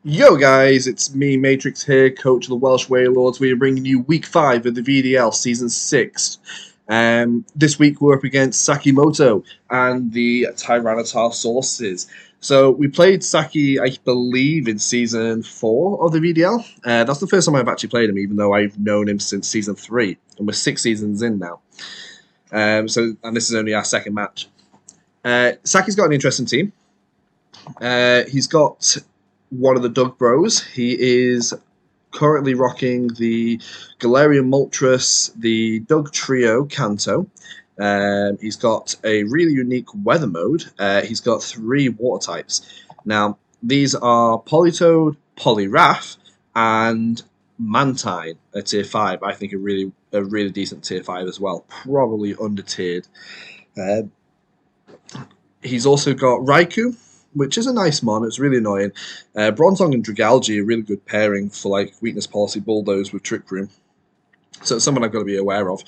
Yo guys, it's me, Matrix here, coach of the Welsh Wailords. We are bringing you week 5 of the VDL season 6. This week we're up against Sakimoto and the Tyrannitar sources. So we played Saki, I believe, in season 4 of the VDL. That's the first time I've actually played him, even though I've known him since season 3, and we're 6 seasons in now. And this is only our second match. Saki's got an interesting team. He's got one of the Doug Bros. He is currently rocking the Galarian Moltres, the Doug Trio Kanto. He's got a really unique weather mode. He's got 3 water types. Now, these are Politoed, Poliwrath, and Mantine at tier 5. I think a really decent tier 5 as well. Probably under tiered. Uh, he's also got Raikou, which is a nice mon. It's really annoying. Bronzong and Dragalge are a really good pairing for like weakness policy bulldoze with Trick Room. So it's someone I've got to be aware of.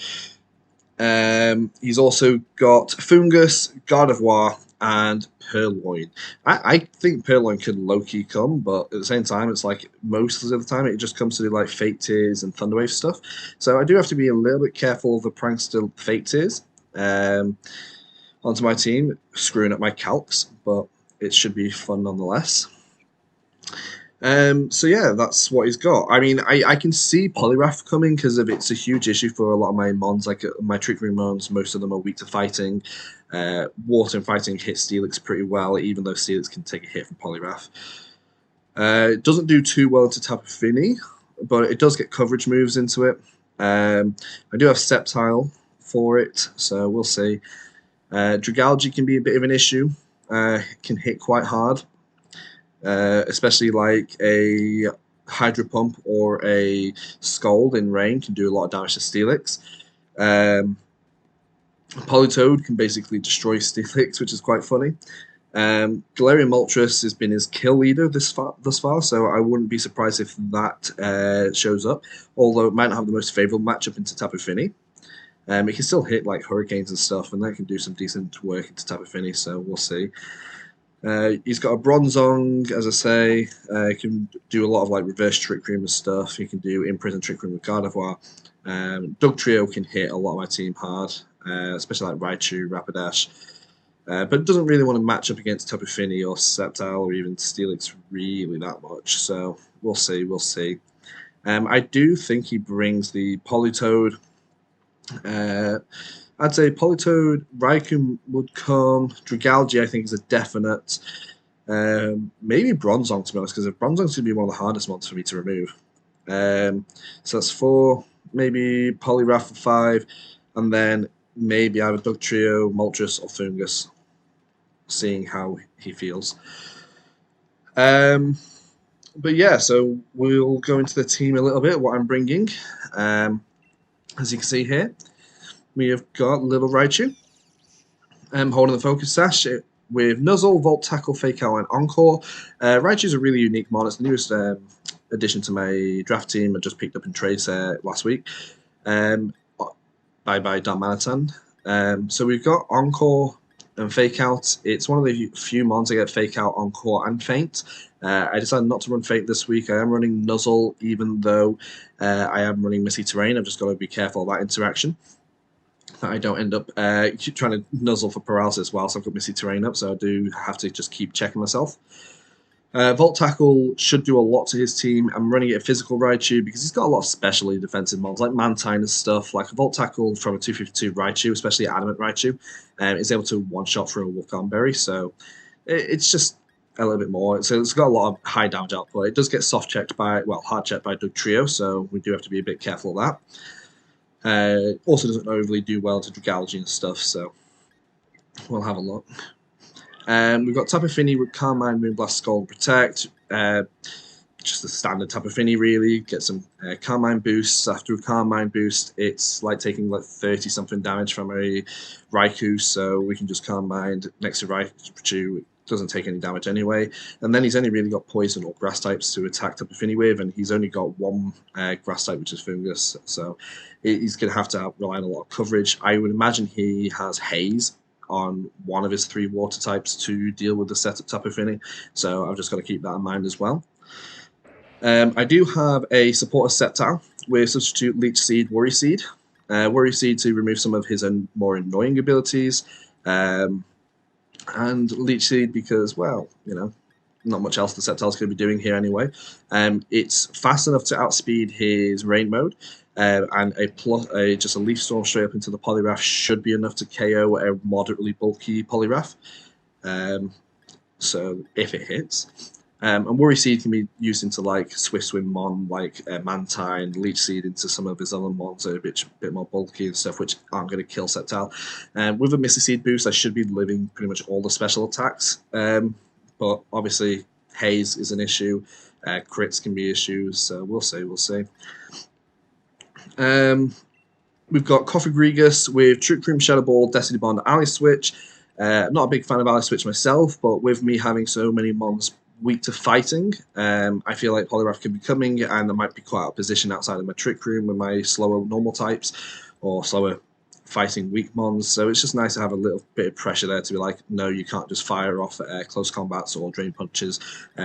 He's also got Fungus, Gardevoir, and Purloin. I think Purloin could low-key come, but at the same time, it's like most of the time it just comes to like Fate Tears and Thunderwave stuff. So I do have to be a little bit careful of the Prankster Fate Tears onto my team, screwing up my calcs, but it should be fun nonetheless. So yeah, that's what he's got. I mean, I can see Poliwrath coming because it's a huge issue for a lot of my mons. Like my Trick Room mons, most of them are weak to fighting. Water and fighting hits Steelix pretty well, even though Steelix can take a hit from Poliwrath. It doesn't do too well into Tapu Fini, but it does get coverage moves into it. I do have Sceptile for it, so we'll see. Dragalge can be a bit of an issue. Can hit quite hard, especially like a Hydro Pump or a Scald in rain can do a lot of damage to Steelix. Politoed can basically destroy Steelix, which is quite funny. Galarian Moltres has been his kill leader thus far, so I wouldn't be surprised if that shows up, although it might not have the most favourable matchup into Tapu Fini. It can still hit like hurricanes and stuff, and that can do some decent work into Tapu Fini, so we'll see. He's got a Bronzong, as I say. He can do a lot of like reverse Trick Room and stuff. He can do Imprison Trick Room with Gardevoir. Doug Trio can hit a lot of my team hard, especially like Raichu, Rapidash. But it doesn't really want to match up against Tapu Fini or Sceptile or even Steelix really that much. So we'll see. I do think he brings the Politoed. I'd say Politoed, Raikou would come. Dragalge, I think, is a definite. Maybe Bronzong, to be honest, because Bronzong's going to be one of the hardest ones for me to remove. So that's 4. Maybe Poliwrath for 5. And then maybe either Doug Trio, Moltres, or Fungus, seeing how he feels. But yeah, so we'll go into the team a little bit, what I'm bringing. As you can see here, we have got Little Raichu holding the Focus Sash with Nuzzle, Volt Tackle, Fake Out, and Encore. Raichu is a really unique mod. It's the newest addition to my draft team. I just picked up in trades last week by Don Manitan. So we've got Encore and Fake Out. It's one of the few mods I get Fake Out, Encore, and Faint. I decided not to run Faint this week. I am running Nuzzle, even though I am running Misty Terrain. I've just got to be careful of that interaction. I don't end up trying to nuzzle for paralysis whilst I've got Misty Terrain up, so I do have to just keep checking myself. Volt Tackle should do a lot to his team. I'm running it at Physical Raichu because he's got a lot of specially defensive mobs like Mantine and stuff. Like a Volt Tackle from a 252 Raichu, especially Adamant Raichu, is able to one-shot through a Wolfgang Berry, so it's just a little bit more. So it's got a lot of high damage output. It does get hard checked by Doug Trio, so we do have to be a bit careful of that. Also doesn't overly do well to Dragalge and stuff, so we'll have a look. We've got Tapu Fini with Carmine, Moonblast, Scald, Protect. Just the standard Tapu Fini, really. Get some Carmine boosts. After a Carmine boost, it's like taking like 30-something damage from a Raikou, so we can just Carmine next to Raichu. It doesn't take any damage anyway. And then he's only really got Poison or Grass types to attack Tapu Fini with, and he's only got one Grass type, which is Fungus, so he's going to have to rely on a lot of coverage. I would imagine he has Haze on one of his 3 water types to deal with the setup Tapu Fini, so I've just got to keep that in mind as well. I do have a supporter Sceptile with substitute Leech Seed, Worry Seed. Worry Seed to remove some of his more annoying abilities. And Leech Seed because, well, not much else the Sceptile's going to be doing here anyway. It's fast enough to outspeed his Rain Mode, and just a Leaf Storm straight up into the Poliwrath should be enough to KO a moderately bulky Poliwrath. So if it hits. And Worry Seed can be used into like Swift Swim Mon, like Mantine, Leech Seed into some of his other Mons that are a bit more bulky and stuff, which aren't going to kill Sceptile. With a Misty Seed boost, I should be living pretty much all the special attacks. But obviously, Haze is an issue. Crits can be issues, so we'll see. We've got Coffee with Trick Room, Shadow Ball, Destiny Bond, Ally Switch. Not a big fan of Ally Switch myself, but with me having so many Mons weak to fighting, I feel like Poliwrath can be coming, and I might be quite out of position outside of my Trick Room with my slower normal types, or slower fighting weak Mons, so it's just nice to have a little bit of pressure there to be like, no, you can't just fire off close combats or drain punches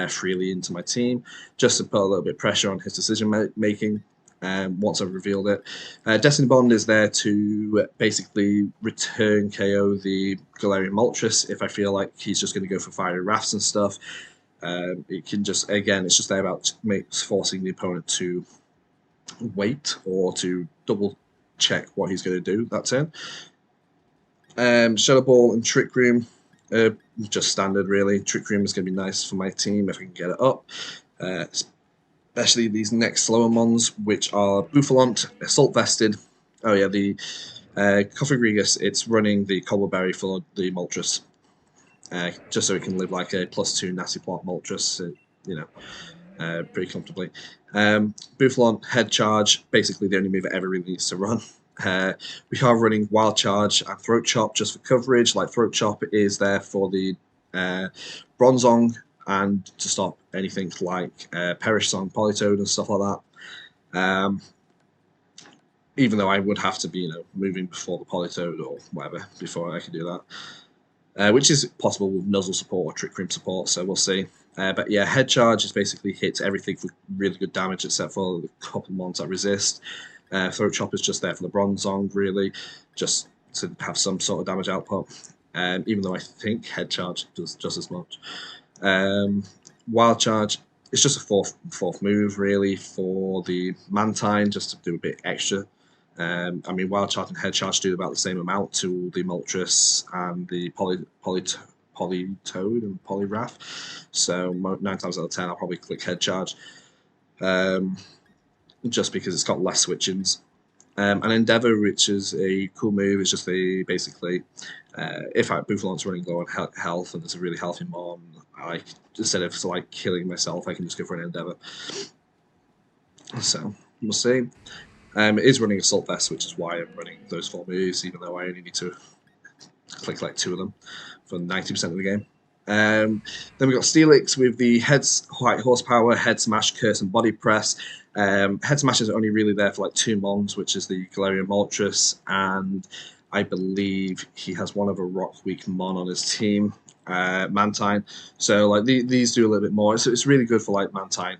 freely into my team, just to put a little bit of pressure on his decision making. Once I've revealed it, Destiny Bond is there to basically return KO the Galarian Moltres if I feel like he's just going to go for fiery rafts and stuff. It can just, again, it's just there about forcing the opponent to wait or to double check what he's going to do that turn. Shadow Ball and Trick Room, just standard really. Trick Room is going to be nice for my team if I can get it up. Especially these next slower Mons, which are Bouffalont, Assault Vested. Oh yeah, the Coffee it's running the Cobbleberry for the Moltres. Just so it can live like a +2 Nasty Plot Moltres, pretty comfortably. Bouffalont, Head Charge, basically the only move it ever really needs to run. We are running Wild Charge and Throat Chop just for coverage. Like Throat Chop is there for the Bronzong and to stop anything like Perish Song, Politoed and stuff like that. Even though I would have to be, moving before the Politoed or whatever before I can do that. Which is possible with Nuzzle support or Trick Room support, so we'll see. But yeah, Head Charge is basically hits everything for really good damage except for the couple Mons that resist. Throat Chop is just there for the Bronzong, really, just to have some sort of damage output. Even though I think Head Charge does just as much. Wild Charge, it's just a fourth move, really, for the Mantine, just to do a bit extra. Wild Charge and Head Charge do about the same amount to the Moltres and the Politoed and Poliwrath. So 9 times out of 10, I'll probably click Head Charge, just because it's got less switch-ins. And Endeavour, which is a cool move, is just basically, if Bouffalant's running low on health and it's a really healthy Mon, instead of killing myself, I can just go for an Endeavour. So we'll see. It is running Assault Vest, which is why I'm running those 4 moves, even though I only need to click like 2 of them for 90% of the game. Then we've got Steelix with the High Horsepower, Head Smash, Curse, and Body Press. Head Smash is only really there for like 2 Mons, which is the Galarian Moltres, and I believe he has one of a Rock Weak Mon on his team, Mantine. So these do a little bit more. It's really good for Mantine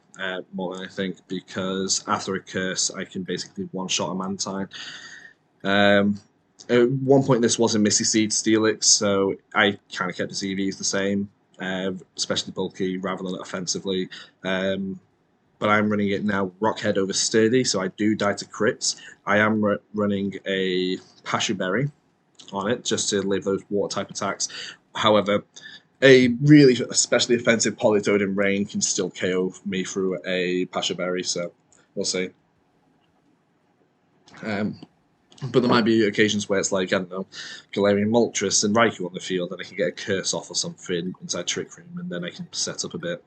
more than I think, because after a Curse, I can basically one-shot a Mantine. At one point, this was a Misty Seed Steelix, so I kind of kept his EVs the same, especially bulky rather than offensively. But I'm running it now Rockhead over Sturdy, so I do die to crits. I am running a Pashu Berry on it just to live those water type attacks. However, a really especially offensive Politoed in Rain can still KO me through a Pashu Berry, so we'll see. But there might be occasions where it's like, I don't know, Galarian Moltres and Raikou on the field, and I can get a Curse off or something inside Trick Room, and then I can set up a bit.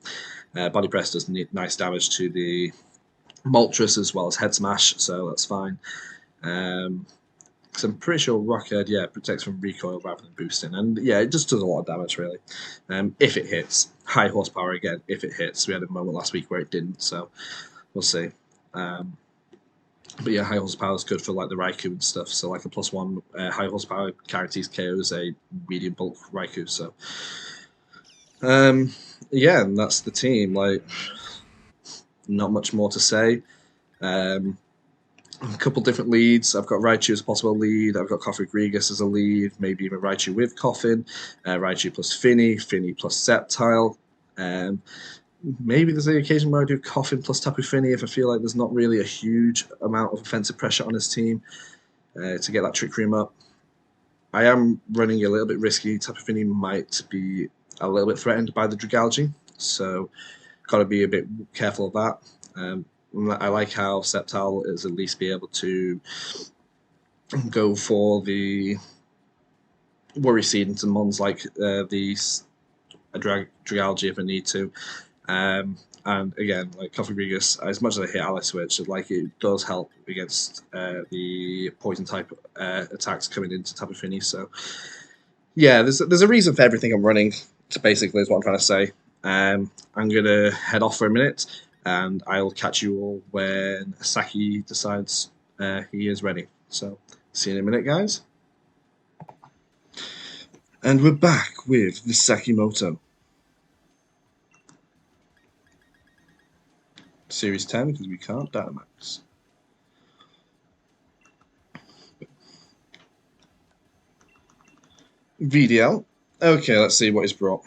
Body Press does nice damage to the Moltres as well as Head Smash, so that's fine. Because I'm pretty sure Rockhead, protects from recoil rather than boosting, and it just does a lot of damage, really. If it hits. High Horsepower again, if it hits. We had a moment last week where it didn't, so we'll see. But yeah, High Horsepower is good for the Raikou and stuff. So a +1 High Horsepower guarantees KOs a medium bulk Raikou. So and that's the team. not much more to say. A couple different leads. I've got Raichu as a possible lead. I've got Coffin Grigus as a lead. Maybe even Raichu with Coffin. Raichu plus Finny. Finny plus Sceptile. Maybe there's the occasion where I do Coffin plus Tapu Fini if I feel like there's not really a huge amount of offensive pressure on his team to get that Trick Room up. I am running a little bit risky. Tapu Fini might be a little bit threatened by the Dragalge, so got to be a bit careful of that. I like how Sceptile is at least be able to go for the Worry Seed into mons like these Dragalge if I need to. And again, like Coffee Grigus, as much as I hate Alice Switch, like it does help against the poison type attacks coming into Tapu Fini. So yeah, there's a reason for everything I'm running. Basically, is what I'm trying to say. I'm gonna head off for a minute, and I'll catch you all when Saki decides he is ready. So see you in a minute, guys. And we're back with the Sakimoto. Series 10 because we can't Dynamax. VDL. Okay, let's see what he's brought.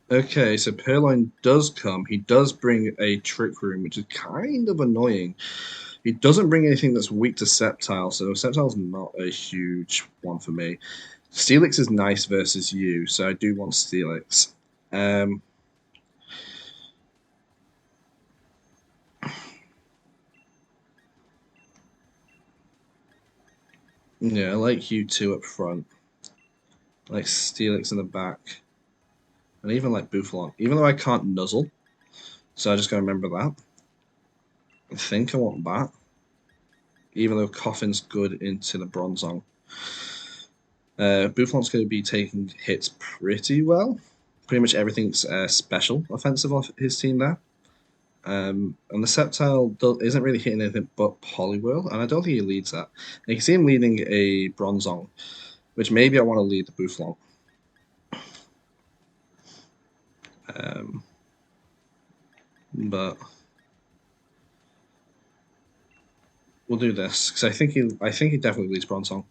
Okay, so Purloin does come. He does bring a Trick Room, which is kind of annoying. He doesn't bring anything that's weak to Sceptile, so Sceptile's not a huge one for me. Steelix is nice versus you, so I do want Steelix. Yeah, I like you two up front. I like Steelix in the back. And even like Buffalon. Even though I can't Nuzzle, so I just gotta remember that. I think I want that. Even though Coffin's good into the Bronzong. Buffalon's going to be taking hits pretty well. Pretty much everything's special offensive off his team there. And the Sceptile isn't really hitting anything but Poliwhirl, and I don't think he leads that. You can see him leading a Bronzong, which maybe I want to lead the Buffalon. But we'll do this because I think he definitely leads Bronzong.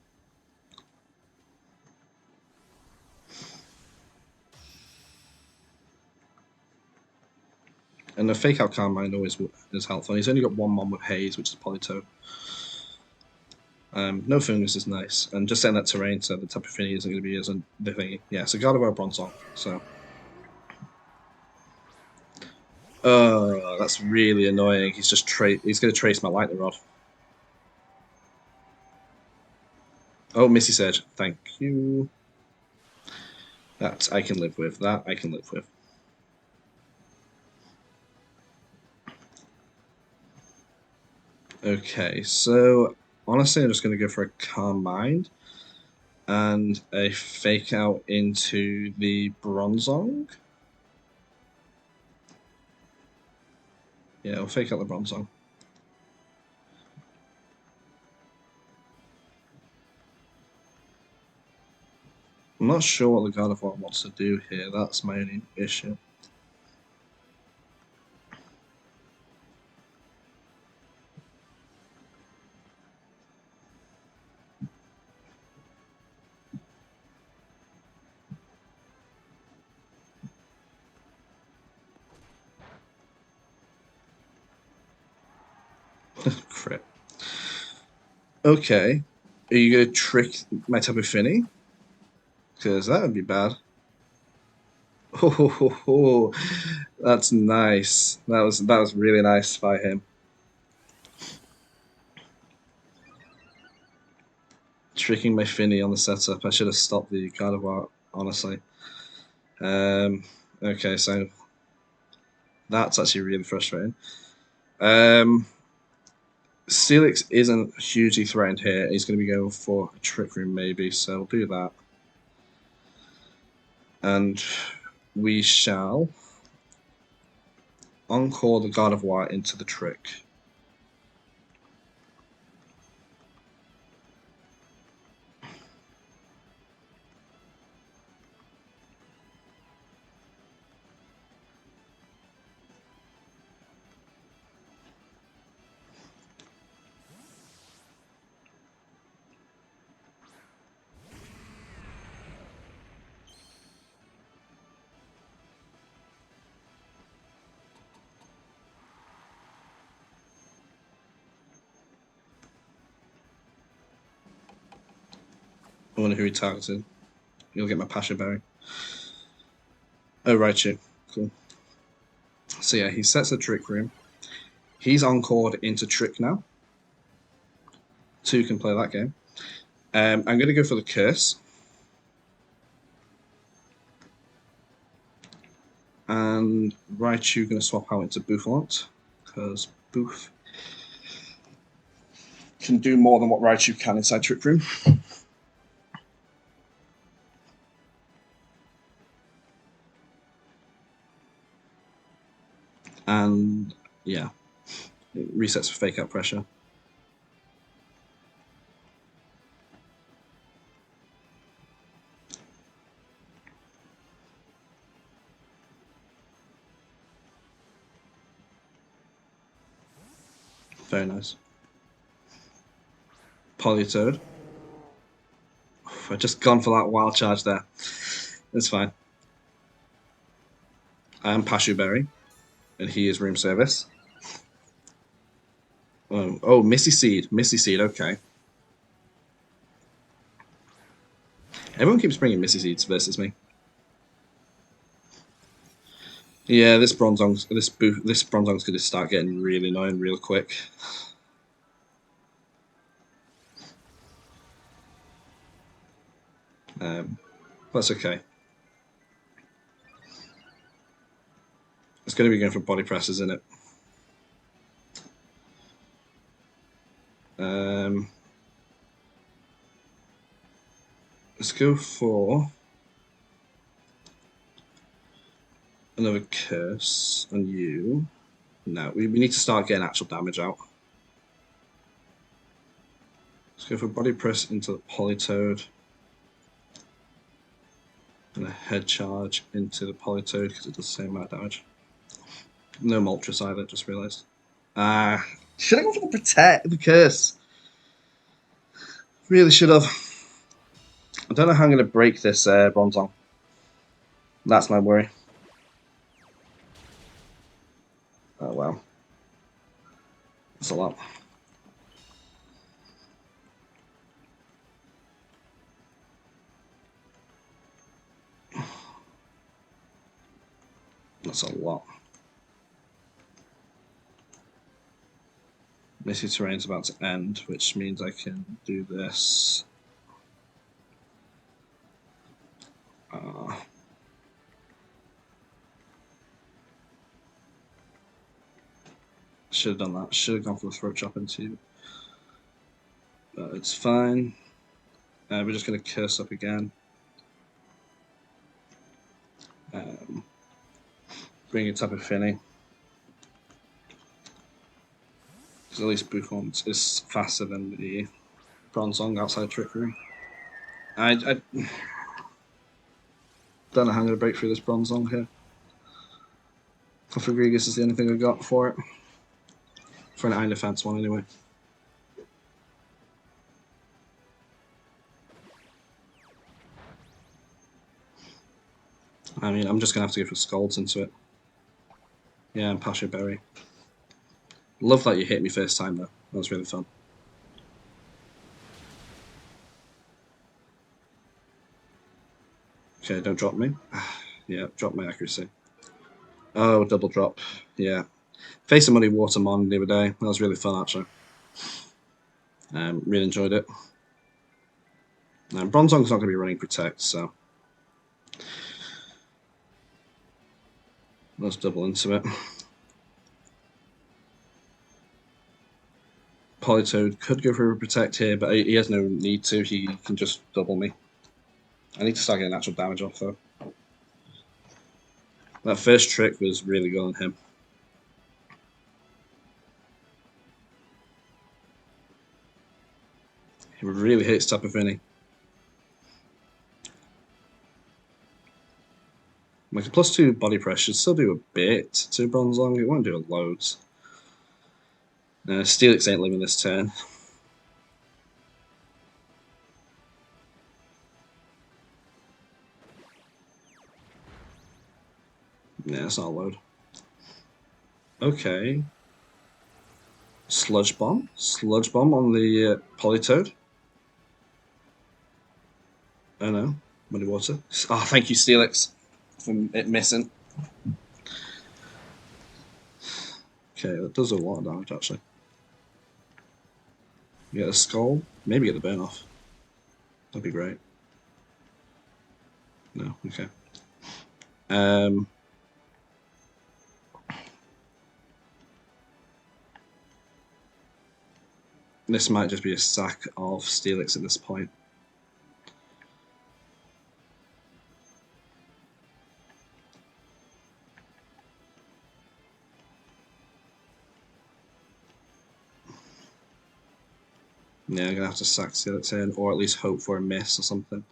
And the Fake Out Calm Mind always is helpful. He's only got one Mon with Haze, which is Politoed. No Fungus is nice. And just setting that terrain so the Tapu Fini isn't going to be as the thingy. Yeah, so Gardevoir Bronzong. So. Oh, that's really annoying. He's just he's going to trace my Lightning Rod. Oh, Misty Surge. Thank you. That I can live with. That I can live with. Okay, so honestly, I'm just going to go for a Calm Mind and a Fake Out into the Bronzong. Yeah, I'll Fake Out the Bronzong. I'm not sure what the Gardevoir wants to do here. That's my only issue. Crit. Okay. Are you going to trick my Tapu Fini? Because that would be bad. Oh, that's nice. That was really nice by him. Tricking my Finny on the setup. I should have stopped the Gardevoir, honestly. Okay, so that's actually really frustrating. Steelix isn't hugely threatened here. He's going to be going for a Trick Room maybe, so we'll do that. And we shall encore the God of War into the Trick. I wonder who he targeted. You'll get my Pasha Berry. Oh, Raichu. Cool. So yeah, he sets a Trick Room. He's encored into Trick now. 2 can play that game. I'm going to go for the Curse. And Raichu going to swap out into Bouffant, because Boof can do more than what Raichu can inside Trick Room. And yeah, it resets for Fake Out Pressure. Very nice. Politoed. I've just gone for that wild charge there. It's fine. I am Pashu Berry, and he is Room Service. Oh, Missy Seed. Missy Seed, okay. Everyone keeps bringing Missy Seeds versus me. Yeah, this Bronzong's going to start getting really annoying real quick. That's okay. It's going to be going for body presses, isn't it? Let's go for another curse on you. No, we need to start getting actual damage out. Let's go for body press into the Politoed. And a head charge into the Politoed because it does the same amount of damage. No Moltres either, just realised. Should I go for the protect, the curse? Really should have. I don't know how I'm going to break this Bronzong. That's my worry. Oh well. That's a lot. That's a lot. Missy Terrain's about to end, which means I can do this. Should have done that. Should have gone for the throat chop into. But it's fine. We're just going to curse up again. Bring it up a Finny. Because at least Bouffant is faster than the Bronzong outside Trick Room. I don't know how I'm going to break through this Bronzong here. Cofagrigus is the only thing I got for it. For an Iron Defense one, anyway. I mean, I'm just going to have to go for Scalds into it. Yeah, and Pasha Berry. Love that you hit me first time, though. That was really fun. Okay, don't drop me. Yeah, drop my accuracy. Oh, double drop. Yeah. Face of Muddy Watermon the other day. That was really fun, actually. Really enjoyed it. Bronzong's not going to be running Protect, so... Let's double into it. Politoed could go for a protect here, but he has no need to. He can just double me. I need to start getting actual damage off though. That first trick was really good on him. He really hits Tapu Fini. Like a +2 body press should still do a bit to Bronzong. It won't do it loads. Steelix ain't living this turn. Yeah, it's not a load. Okay. Sludge Bomb. Sludge Bomb on the Politoed. Oh no. Muddy Water. Oh, thank you, Steelix, for it missing. Okay, that does a lot of damage, actually. You get a Skull. Maybe get the burn off. That'd be great. No, okay. This might just be a sack of Steelix at this point. Yeah, I'm gonna have to sack Steelix in, or at least hope for a miss or something.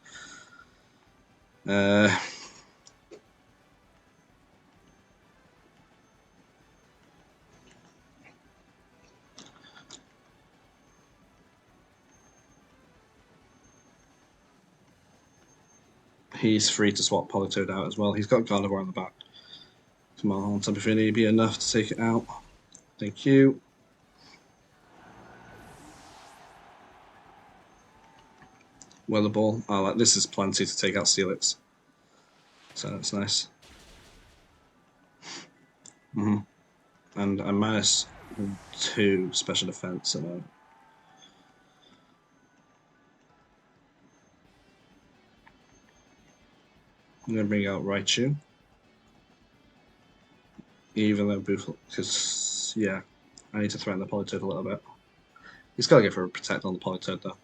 He's free to swap Politoed out as well. He's got Gardevoir on the back. Come on, Tapu Fini, be enough to take it out. Thank you. Weather Ball. Oh, like, this is plenty to take out Steelix. So that's nice. And I'm -2 special defense. So I'm going to bring out Raichu. Even though because, yeah, I need to threaten the Politoed a little bit. He's got to go for a protect on the Politoed though.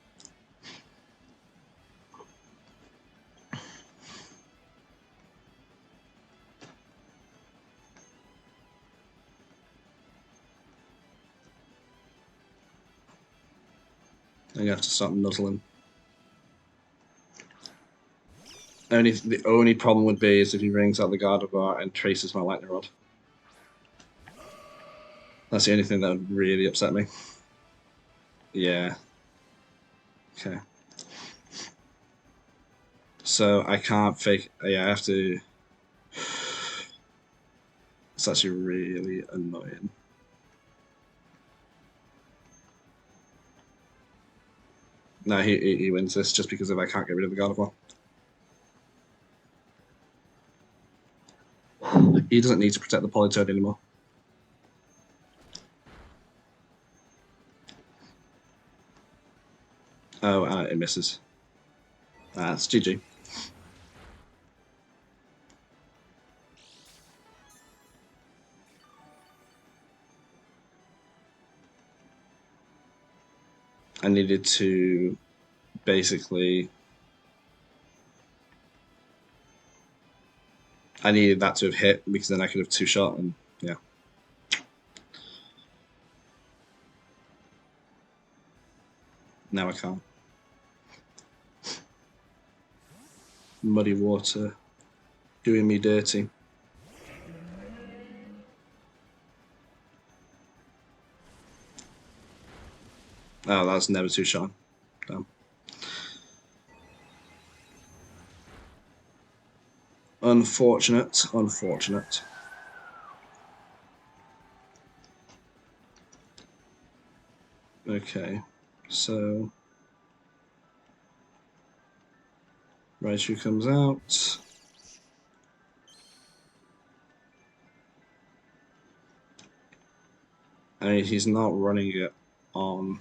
I'm gonna have to start nuzzling. The only problem would be is if he brings out the Gardevoir and traces my Lightning Rod. That's the only thing that would really upset me. Yeah. Okay. So I can't fake. Yeah, I have to. It's actually really annoying. No, he wins this just because if I can't get rid of the Gardevoir. He doesn't need to protect the Politoed anymore. Oh, it misses. It's GG. I needed to basically. I needed that to have hit because then I could have two-shot and yeah. Now I can't. Muddy Water doing me dirty. Oh, that's never two-shot. Damn. Unfortunate. Okay, so Raichu comes out. And he's not running it on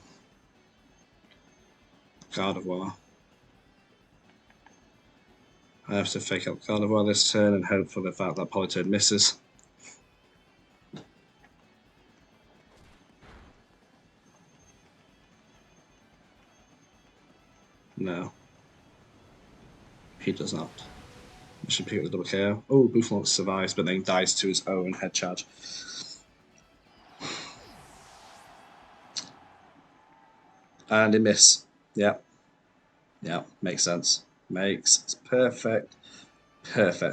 Gardevoir. I have to fake out Gardevoir this turn and hope for the fact that Politoed misses. he does not. I should pick up the double KO. Oh, Buffalon survives, but then dies to his own head charge. And a miss. Yeah. Yeah, makes sense. Makes perfect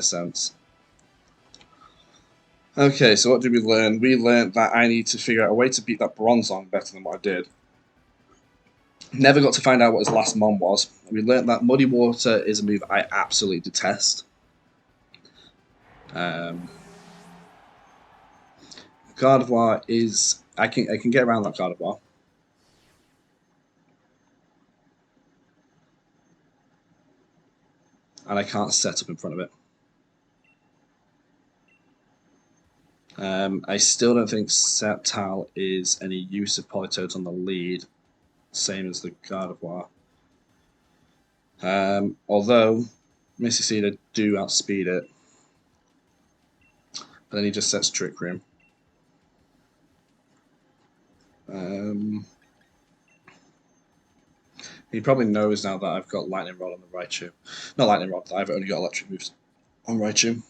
sense. Okay, so what did we learn? We learned that I need to figure out a way to beat that Bronzong better than what I did. Never got to find out what his last mon was. We learned that Muddy Water is a move I absolutely detest. Gardevoir is... I can get around that Gardevoir. And I can't set up in front of it. I still don't think Sceptile is any use of Politoed on the lead, same as the Gardevoir. Although Misty Cedar do outspeed it, but then he just sets Trick Room. He probably knows now that I've got Lightning Rod on the Raichu. Not Lightning Rod, I've only got electric moves on Raichu.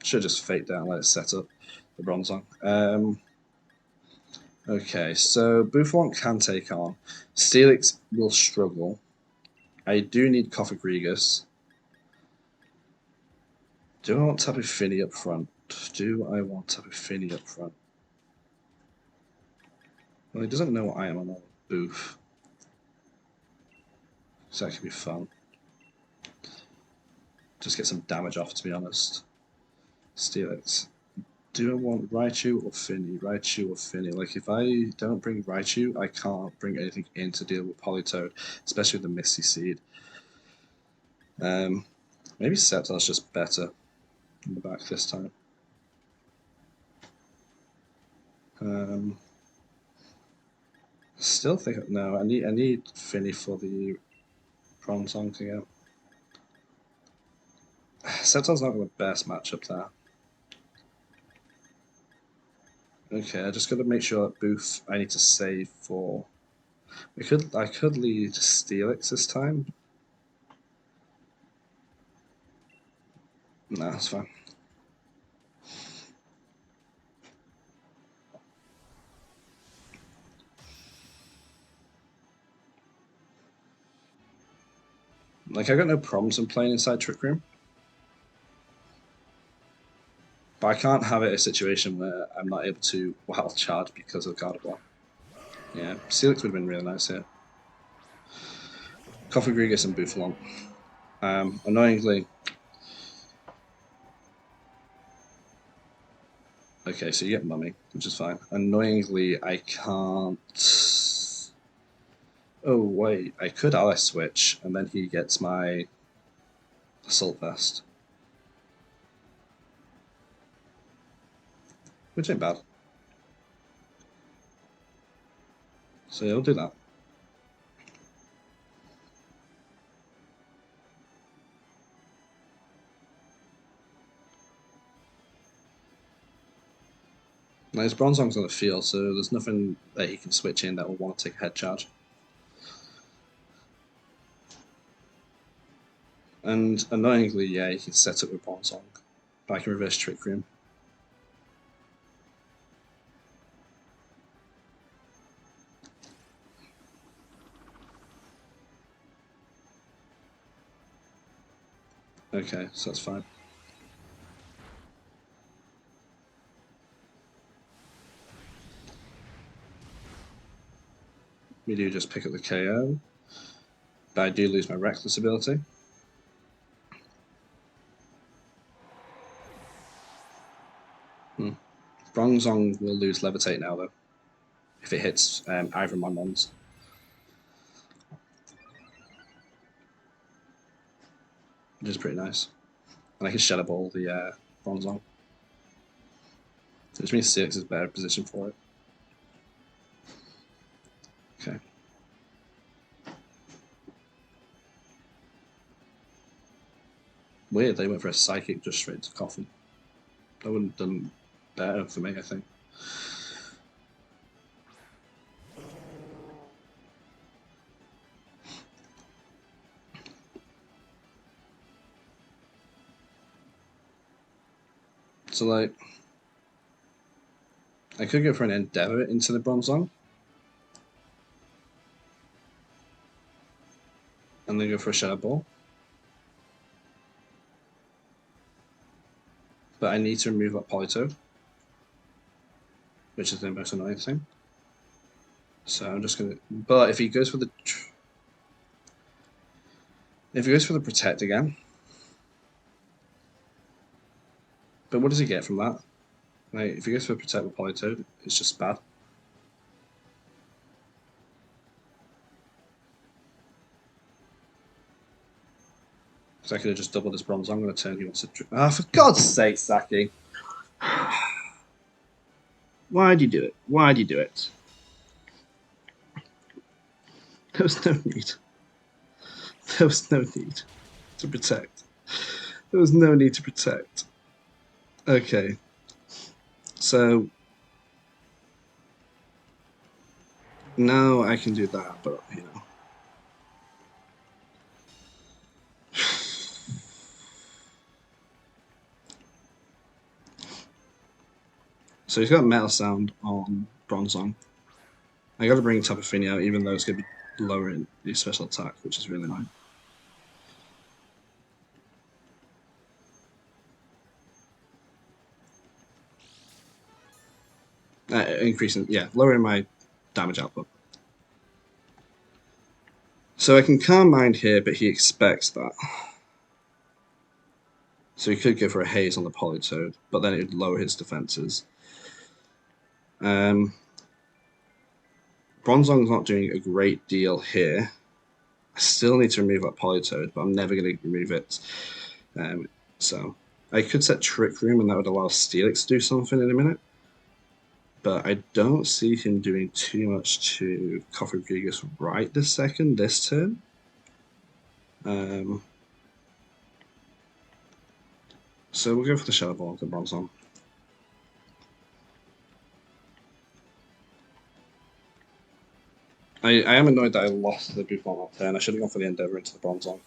Should just fake down and let it set up the Bronzong. Okay, so Buffalon can take on. Steelix will struggle. I do need Cofagrigus. Do I want Tapu Fini up front? Do I want Tapu Fini up front? Well, he doesn't know what I am on that booth. So that could be fun. Just get some damage off, to be honest. Steelix. Do I want Raichu or Fini? Raichu or Fini? Like, if I don't bring Raichu, I can't bring anything in to deal with Politoed, especially with the Misty Seed. Maybe Sceptile's just better in the back this time. Still think no. I need Fini for the Bronzong to go. Sceptile's not the best matchup there. Okay, I just got to make sure that Booth I need to save for. I could lead Steelix this time. No, that's fine. Like, I got no problems in playing inside Trick Room. But I can't have it a situation where I'm not able to wild charge because of Gardevoir. Yeah, Steelix would have been really nice here. Cofagrigus and Buffalon. Annoyingly... Okay, so you get Mummy, which is fine. Annoyingly, I can't... Oh, wait, I could Alice switch, and then he gets my Assault Vest. Which ain't bad. So yeah, I'll do that. Now his Bronzong's on the field, so there's nothing that he can switch in that will want to take a head charge. And annoyingly, yeah, he can set up with Bronzong, but I can reverse Trick Room. Okay, so that's fine. We do just pick up the KO, but I do lose my Reckless ability. Bronzong will lose Levitate now, though, if it hits either of my mons. Which is pretty nice. And I can Shadow Ball the Bronzong. Which means Steelix is better position for it. Okay. Weird, they went for a Psychic just straight to Coffin. That would have done better for me, I think. So, like, I could go for an Endeavour into the Bronzong. And then go for a Shadow Ball. But I need to remove that Politoed, which is the most annoying thing. So I'm just gonna. But if he goes for the, Protect again, but what does he get from that? Like, if he goes for the Protect with Politoed, it's just bad. So I could have just doubled his Bronze. I'm going to turn. He wants to. Ah, for God's sake, Saki! Why'd you do it? Why'd you do it? There was no need. There was no need to protect. There was no need to protect. Okay. So now I can do that, but you know. So he's got Metal Sound on Bronzong. I got to bring Tapu Fini out, even though it's going to be lowering the special attack, which is really annoying. Increasing, yeah, lowering my damage output. So I can Calm Mind here, but he expects that. So he could go for a Haze on the Politoed, but then it would lower his defenses. Bronzong's not doing a great deal here. I still need to remove that Politoed, but I'm never going to remove it. So I could set Trick Room, and that would allow Steelix to do something in a minute. But I don't see him doing too much to Cofagrigus right this second, this turn. So we'll go for the Shadow Ball with the Bronzong. I am annoyed that I lost the Buffon on that turn. I should have gone for the Endeavour into the Bronzong.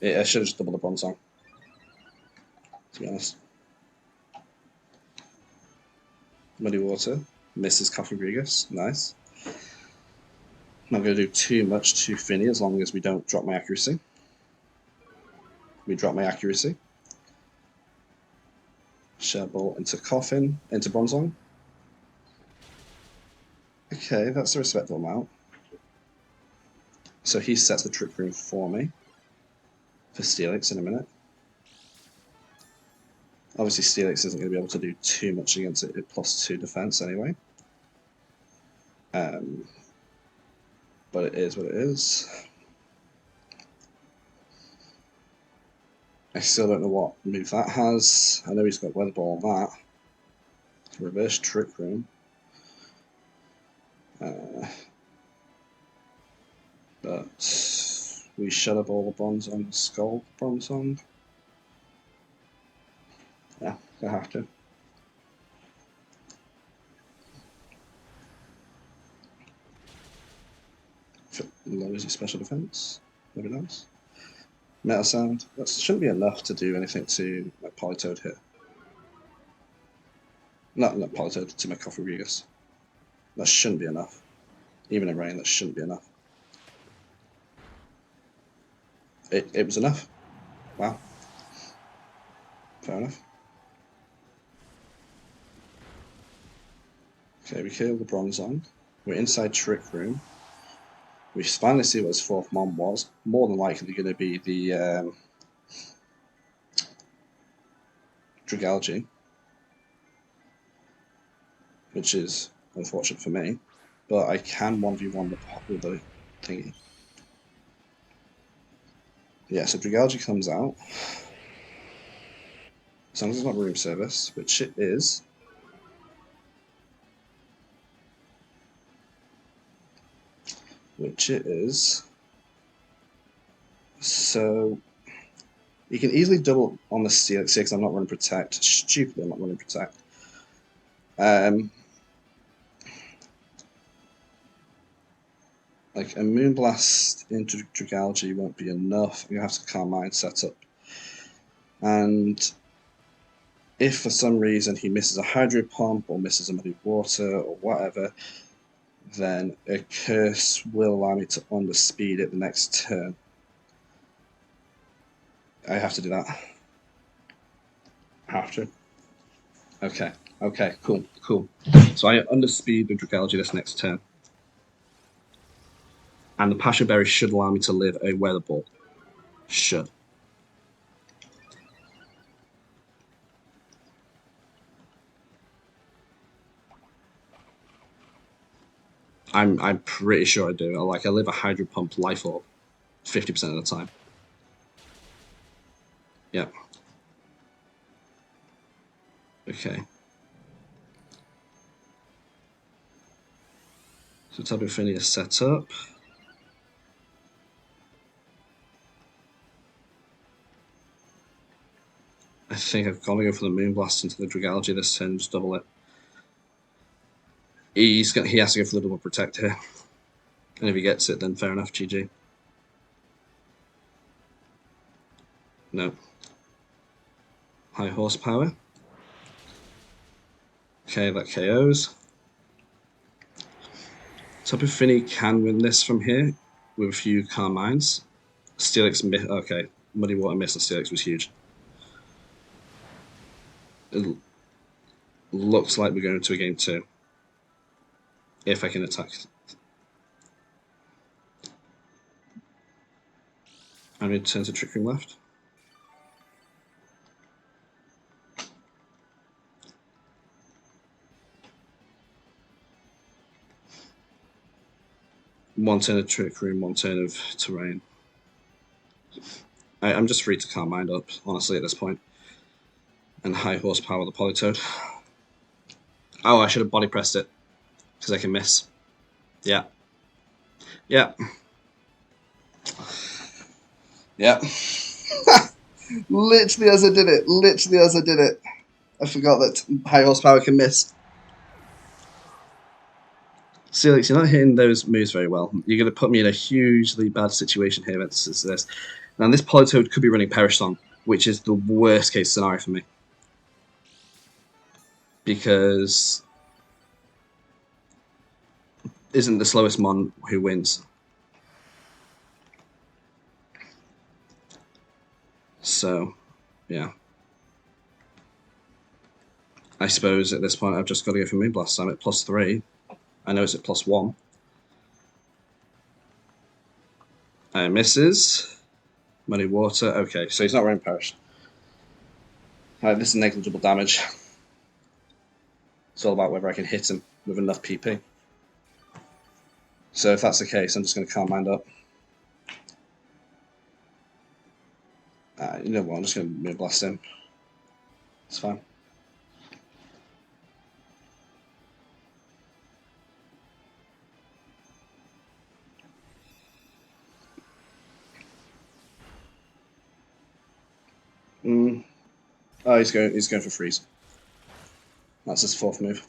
I should have just doubled the Bronzong, to be honest. Muddy Water misses Cofagrigus. Nice. I'm not going to do too much to Finny as long as we don't drop my accuracy. We drop my accuracy. Shadow Ball into Coffin, into Bronzong. Okay, that's a respectable amount. So he sets the Trick Room for me for Steelix in a minute. Obviously, Steelix isn't going to be able to do too much against it at +2 defense anyway. But it is what it is. I still don't know what move that has. I know he's got Weather Ball on that. Reverse Trick Room. But we Shadow Ball the Bronzong, Skull Bronzong. Yeah, I have to. If it lowers your special defense, maybe nice. Metal Sound. That shouldn't be enough to do anything to my Politoed here. Not Politoed, to my Cofagrigus. That shouldn't be enough. Even in rain, that shouldn't be enough. It was enough. Wow. Fair enough. Okay, we killed the Bronzong. We're inside Trick Room. We finally see what his fourth Mon was. More than likely going to be the Dragalge, which is unfortunate for me. But I can 1v1 with the thingy. Yeah, so Dragalge comes out. As long as it's not room service, which it is. Which it is. So you can easily double on the Steelix because I'm not running Protect. Stupidly, I'm not running Protect. Like a Moonblast into Dragalge won't be enough. You have to Calm Mind set up. And If for some reason he misses a hydro pump or misses a muddy water or whatever, then a curse will allow me to underspeed it the next turn. I have to do that. Have to. Okay. Okay. Cool. Cool. So I underspeed the Dragalge this next turn, and the Pasha Berry should allow me to live a Weather Ball. Should. I'm pretty sure I do. Like I live a Hydro Pump Life Orb 50% of the time. Yep. Okay. So Tabu Finny is set up. I think I've got to go for the Moonblast into the Dragalge this turn and just double it. He has to go for the double protect here. And if he gets it, then fair enough, GG. No. High horsepower. Okay, that KOs. Tapu Fini can win this from here with a few Carmines. Steelix miss. Okay, Muddy Water miss on Steelix was huge. It looks like we're going to a game 2. If I can attack. I'm going to turn to Trick Room left. One turn of Trick Room, one turn of Terrain. I'm just free to calm mind up, honestly, at this point. And high horsepower the Politoed. Oh, I should have body pressed it, because I can miss. Yeah. Yeah. Yeah. Literally as I did it. Literally as I did it. I forgot that high horsepower can miss. Steelix, you're not hitting those moves very well. You're going to put me in a hugely bad situation here. This. Now, this Politoed could be running Perish Song, which is the worst case scenario for me. Because isn't the slowest Mon who wins. So, yeah. I suppose at this point I've just got to go for Moonblast. I'm at +3. I know it's at +1. Misses. Muddy Water. Okay, so he's not running Perish. This is negligible damage. It's all about whether I can hit him with enough PP. So if that's the case, I'm just going to calm mind up. You know what, I'm just going to Moonblast him. It's fine. Oh, he's going for freeze. That's his 4th move.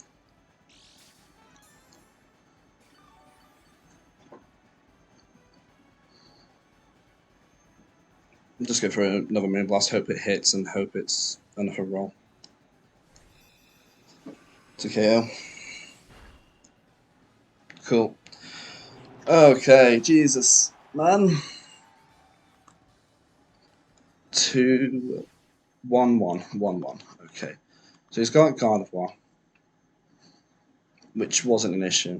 I'm just go for another Moonblast, hope it hits, and hope it's enough of a roll. It's a KO. Cool. Okay, Jesus, man. 2, 1, 1, 1, 1. Okay, so he's got Gardevoir, which wasn't an issue.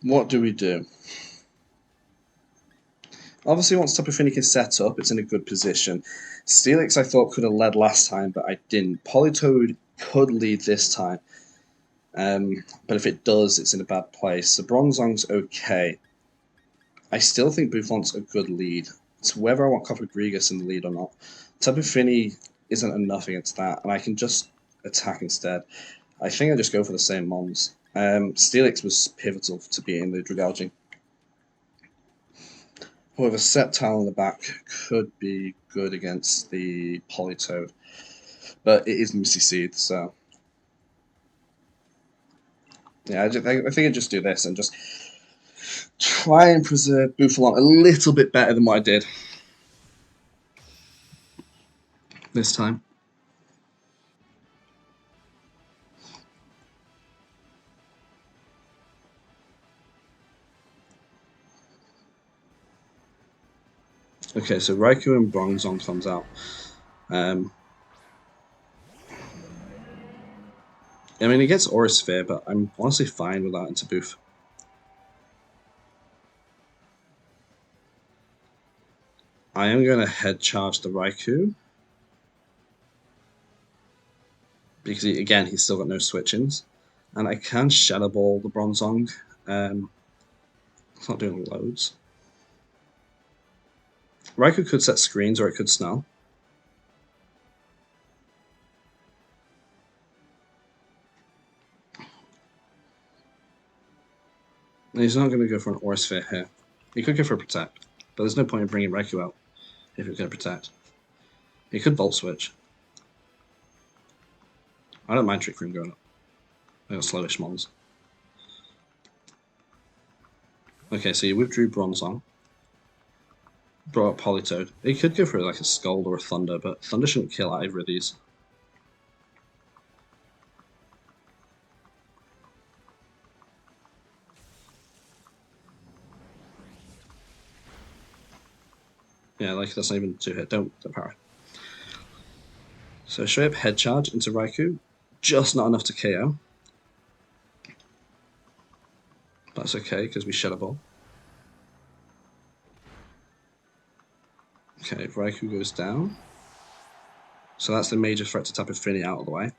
What do we do? Obviously, once Tapu Fini is set up, it's in a good position. Steelix, I thought, could have led last time, but I didn't. Politoed could lead this time. But if it does, it's in a bad place. So Bronzong's okay. I still think Buffont's a good lead. It's whether I want Coppergrigus in the lead or not. Tapu Fini isn't enough against that, and I can just attack instead. I think I just go for the same Mons. Steelix was pivotal to beating the Dragalge. However, Sceptile in the back could be good against the Politoed, but it is Misty Seed, so yeah, I think I just do this and just try and preserve Bouffalon a little bit better than what I did this time. Okay, so Raikou and Bronzong comes out. I mean, he gets Aura Sphere, but I'm honestly fine with that into Boof. I am going to head charge the Raikou. Because, again, he's still got no switch-ins. And I can Shadow Ball the Bronzong. It's not doing loads. Raikou could set screens or it could Snarl. And he's not going to go for an Aura Sphere here. He could go for a Protect, but there's no point in bringing Raikou out if he's going to Protect. He could Volt Switch. I don't mind Trick Room going up. I got slowish mons. Okay, so you withdrew Bronzong. Brought up Politoed. He could go for like a Scald or a Thunder, but Thunder shouldn't kill either of these. Yeah, like that's not even 2-hit. Don't power. So straight up Head Charge into Raikou. Just not enough to KO. That's okay, because we Shadow Ball. Okay, Raikou goes down. So that's the major threat to Tapu Fini out of the way.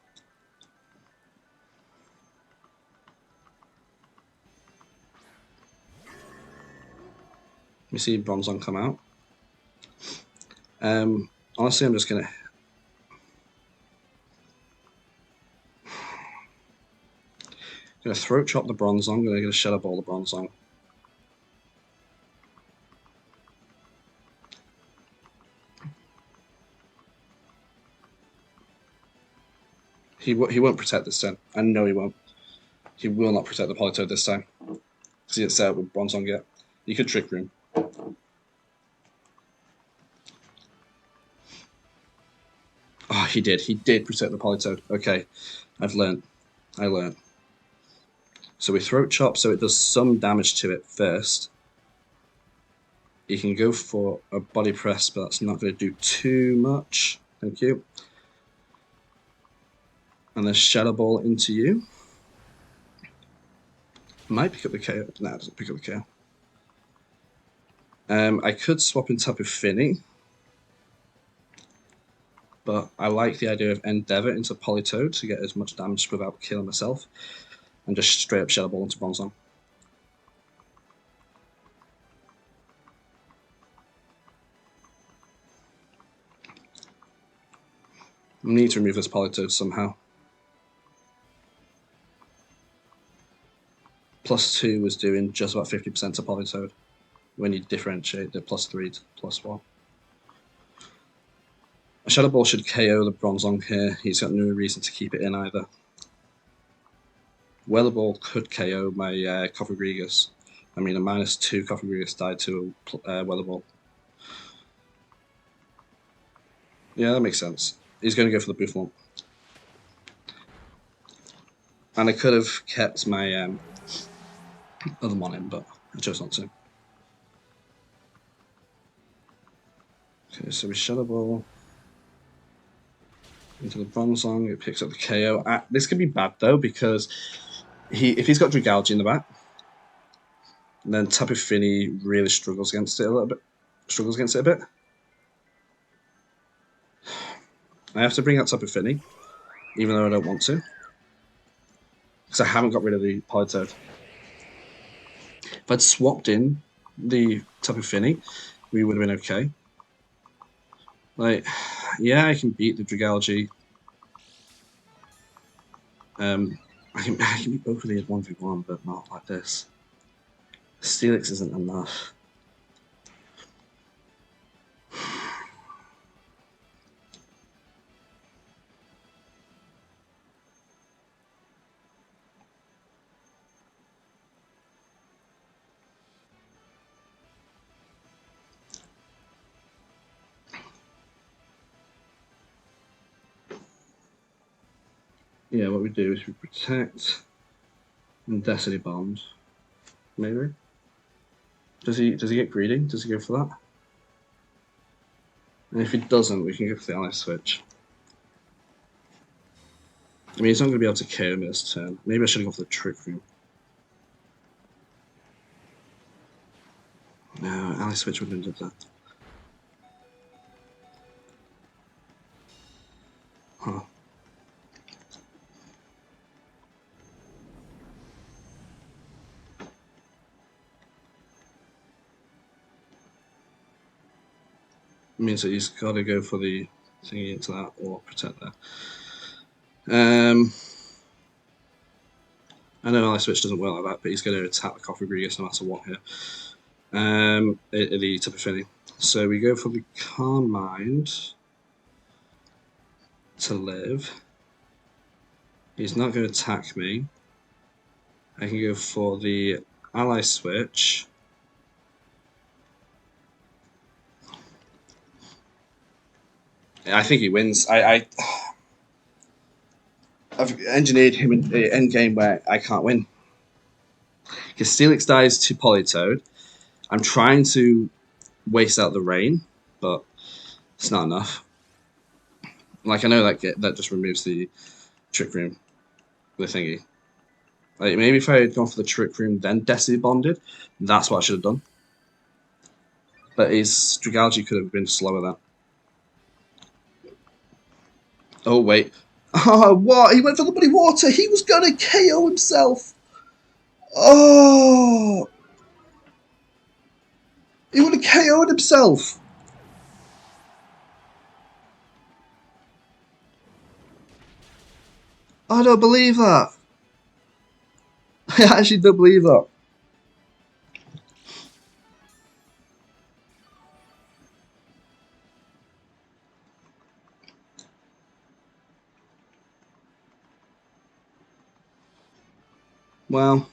We see Bronzong come out. Honestly, I'm just going to Throat Chop the Bronzong. I'm going to Shadow Ball the Bronzong. He won't protect this time. I know he won't. He will not protect the Politoed this time. Because he gets set up with Bronzong yet. He could Trick Room. Oh, he did. He did protect the Politoed. Okay, I've learned. I learned. So we Throat Chop, so it does some damage to it first. You can go for a Body Press, but that's not going to do too much. Thank you. And then Shadow Ball into you. Might pick up the KO. Nah, it doesn't pick up the KO. I could swap in Tapu Fini. But I like the idea of Endeavor into Politoed to get as much damage without killing myself. And just straight up Shadow Ball into Bronzong. I need to remove this Politoed somehow. +2 was doing just about 50% to Politoed when you differentiate the +3 to +1. A Shadow Ball should KO the Bronzong here. He's got no reason to keep it in either. Weather Ball could KO my Cofagrigus. I mean, a -2 Cofagrigus died to Weather Ball. Yeah, that makes sense. He's going to go for the Bouffalon. And I could have kept my other one in, but I chose not to. Okay, so we Shadow Ball into the Bronzong. It picks up the KO. This could be bad though, because if he's got Dragalge in the back, then Tapu Fini really struggles against it a little bit. I have to bring out Tapu Fini, even though I don't want to, because I haven't got rid of the Politoed. If I'd swapped in the Tapu Fini, we would have been okay. Like, yeah, I can beat the Dragalge. I can beat both of these 1v1, but not like this. Steelix isn't enough. Yeah, what we do is we protect and Destiny Bond. Maybe. Does he get greedy? Does he go for that? And if he doesn't, we can go for the ally switch. I mean, he's not going to be able to KO me this turn. Maybe I should have gone for the Trick Room. No, ally switch would have been that. Huh. It means that he's got to go for the thingy into that or protect that. I know ally switch doesn't work like that, but he's going to attack the Coffee Grievous no matter what here. The type of thing. So we go for the Calm Mind to live. He's not going to attack me. I can go for the ally switch. I think he wins. I've engineered him in the end game where I can't win. His Steelix dies to Politoed. I'm trying to waste out the rain, but it's not enough. Like I know that just removes the Trick Room, the thingy. Like maybe if I had gone for the Trick Room then Destiny Bonded, that's what I should have done. But his Strigalgy could have been slower than. Oh wait. Oh what? He went for the bloody water. He was gonna KO himself. Oh, he would have KO'd himself. I don't believe that. I actually don't believe that. Well,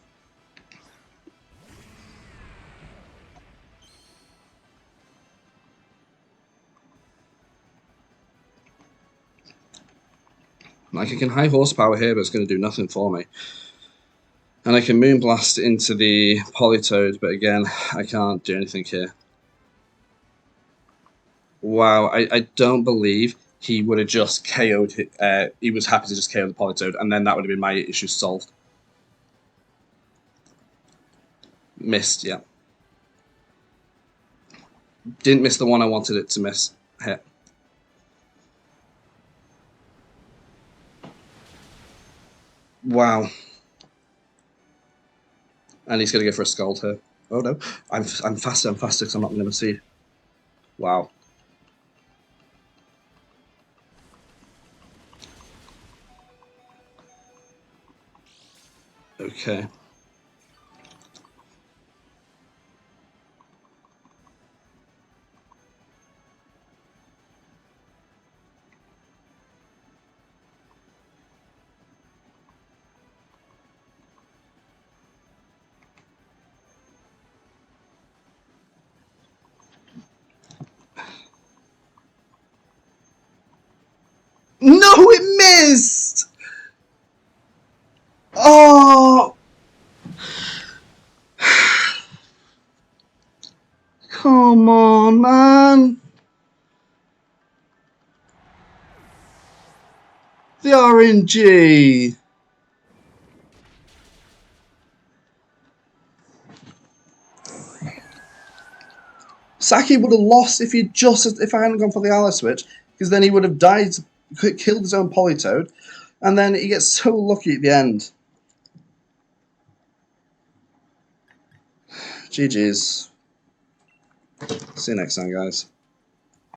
like I can high horsepower here, but it's going to do nothing for me. And I can Moonblast into the Politoed, but again, I can't do anything here. Wow, I don't believe he would have just KO'd. He was happy to just KO the Politoed, and then that would have been my issue solved. Missed, yeah. Didn't miss the one I wanted it to miss. Hit. Wow. And he's going to go for a Scald here. Oh no, I'm faster because I'm not going to see. Wow. Okay. No, it missed! Oh! Come on, man! The RNG! Saki would have lost if I hadn't gone for the ally switch, because then he would have died, killed his own Politoed, and then he gets so lucky at the end. GG's. See you next time, guys.